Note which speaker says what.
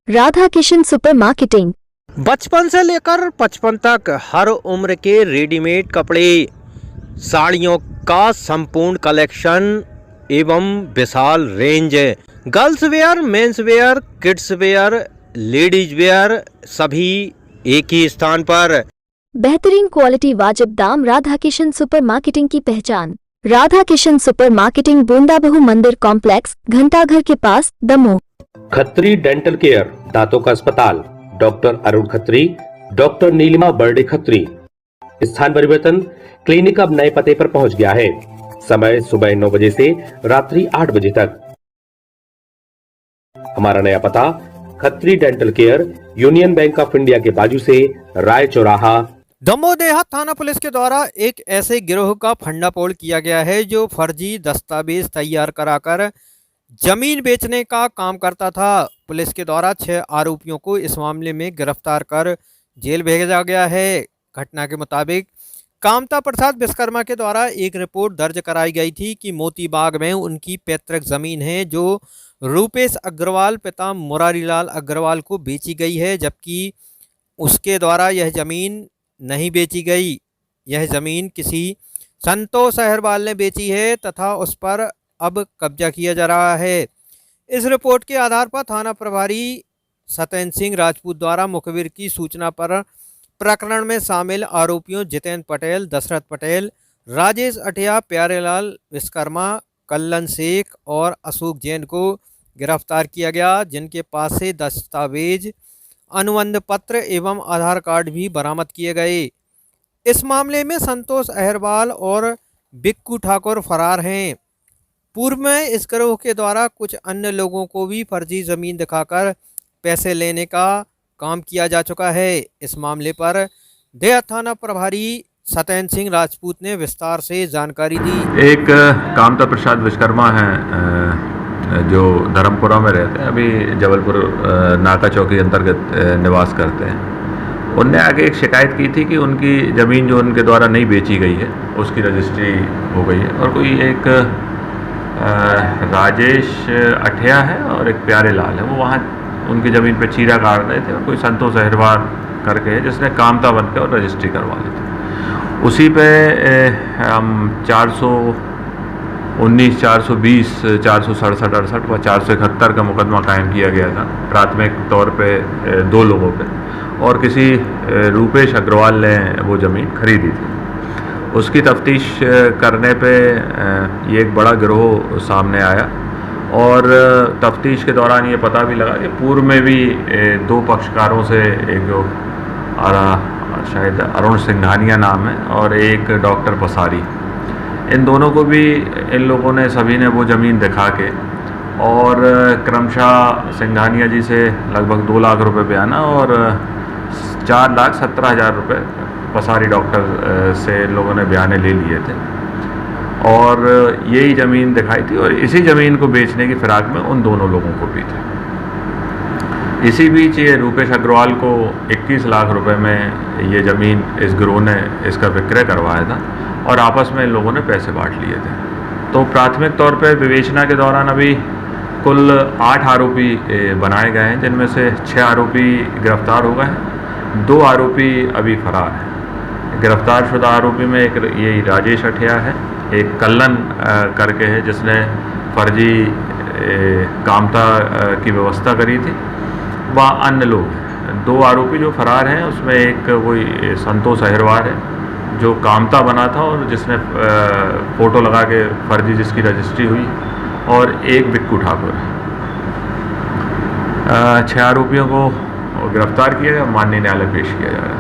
Speaker 1: Radha Kishan super marketing.
Speaker 2: बचपन से लेकर 55 तक हर उम्र के रेडीमेड कपड़े, साड़ियों का संपूर्ण कलेक्शन एवं विशाल range, girls wear, men's wear, kids wear, ladies wear, सभी एक ही स्थान पर।
Speaker 1: बेहतरीन क्वालिटी, वाजिब दाम। राधा किशन सुपर मार्केटिंग की पहचान। राधा किशन सुपर मार्केटिंग, बूंदाबहू मंदिर कॉम्प्लेक्स, घंटाघर के पास, दमोह।
Speaker 3: खत्री डेंटल केयर, दांतों का अस्पताल, डॉक्टर अरुण खत्री, डॉक्टर नीलिमा बर्डे खत्री। स्थान परिवर्तन, क्लिनिक अब नए पते पर पहुंच गया है। समय सुबह 9 बजे से रात्रि 8 बजे तक। हमारा नया पता, Khatri dental care, union bank of India के बाजू से, राय चौराहा।
Speaker 2: दमोह देहात थाना पुलिस के द्वारा एक ऐसे गिरोह का भंडाफोड़ किया गया है जो फर्जी दस्तावेज तैयार कराकर जमीन बेचने का काम करता था। पुलिस के द्वारा 6 आरोपियों को इस मामले में गिरफ्तार कर जेल भेजा गया है। घटना के मुताबिक कामता प्रसाद विश्वकर्मा के द्वारा एक रिपोर्ट दर्ज कराई गई थी कि मोती बाग में उनकी पैतृक जमीन है जो रूपेश अग्रवाल पिता मुरारीलाल अग्रवाल को बेची गई है, जबकि उसके द्वारा यह जमीन नहीं बेची गई। यह ज़मीन किसी संतोष अहरवाल ने बेची है तथा उस पर अब कब्जा किया जा रहा है। इस रिपोर्ट के आधार पर थाना प्रभारी सत्येंद्र सिंह राजपूत द्वारा मुखबिर की सूचना पर प्रकरण में शामिल आरोपियों जितेंद्र पटेल, दशरथ पटेल, राजेश अठिया, प्यारेलाल विश्वकर्मा, कल्लन शेख और अशोक जैन को गिरफ्तार किया गया, जिनके पास से दस्तावेज, अनुबंध पत्र एवं आधार कार्ड भी बरामद किए गए। इस मामले में संतोष अहरवाल और बिक्कू ठाकुर फरार हैं। पूर्व में इस गिरोह के द्वारा कुछ अन्य लोगों को भी फर्जी ज़मीन दिखाकर पैसे लेने का काम किया जा चुका है। इस मामले पर देहात थाना प्रभारी सत्येंद्र सिंह राजपूत ने विस्तार से जानकारी दी।
Speaker 4: एक कामता प्रसाद विश्वकर्मा हैं जो धर्मपुरा में रहते हैं, अभी जबलपुर नाका चौकी अंतर्गत निवास करते हैं। उनने आगे एक शिकायत की थी कि उनकी ज़मीन जो उनके द्वारा नहीं बेची गई है उसकी रजिस्ट्री हो गई है, और कोई एक राजेश अठिया है और एक प्यारे लाल है, वो वहाँ उनकी ज़मीन पे चीरा काट रहे थे, और कोई संतोष अहरवाल करके है जिसने कामता बन के और रजिस्ट्री करवा ली थी। उसी पे हम 419, 420, 467, 68 व 471 का मुकदमा कायम किया गया था प्राथमिक तौर पे 2 लोगों पे, और किसी रूपेश अग्रवाल ने वो ज़मीन खरीदी थी। उसकी तफ्तीश करने पे ये एक बड़ा गिरोह सामने आया, और तफ्तीश के दौरान ये पता भी लगा कि पूर्व में भी 2 पक्षकारों से, एक जो शायद अरुण सिंघानिया नाम है और एक डॉक्टर पसारी, इन दोनों को भी इन लोगों ने सभी ने वो ज़मीन दिखा के और क्रमशः सिंघानिया जी से लगभग 2 लाख रुपए बयाना और 4,17,000 रुपये पसारी डॉक्टर से इन लोगों ने बयाने ले लिए थे, और यही ज़मीन दिखाई थी, और इसी ज़मीन को बेचने की फिराक में उन दोनों लोगों को भी थे। इसी बीच ये रूपेश अग्रवाल को 21 लाख रुपए में ये ज़मीन इस गिरोह ने इसका विक्रय करवाया था, और आपस में इन लोगों ने पैसे बांट लिए थे। तो प्राथमिक तौर पर विवेचना के दौरान अभी कुल 8 आरोपी बनाए गए हैं, जिनमें से 6 आरोपी गिरफ्तार हो गए हैं, 2 आरोपी अभी फरार हैं। गिरफ्तार शुदा आरोपी में एक ये राजेश अठिया है, एक कल्लन करके है जिसने फर्जी कामता की व्यवस्था करी थी, व अन्य लोग हैं। 2 आरोपी जो फरार हैं उसमें एक कोई संतोष अहरवाल है जो कामता बना था और जिसने फ़ोटो लगा के फर्जी जिसकी रजिस्ट्री हुई, और एक बिक्कू ठाकुर है। 6 आरोपियों को गिरफ्तार किया गया, माननीय न्यायालय पेश किया जा रहा है।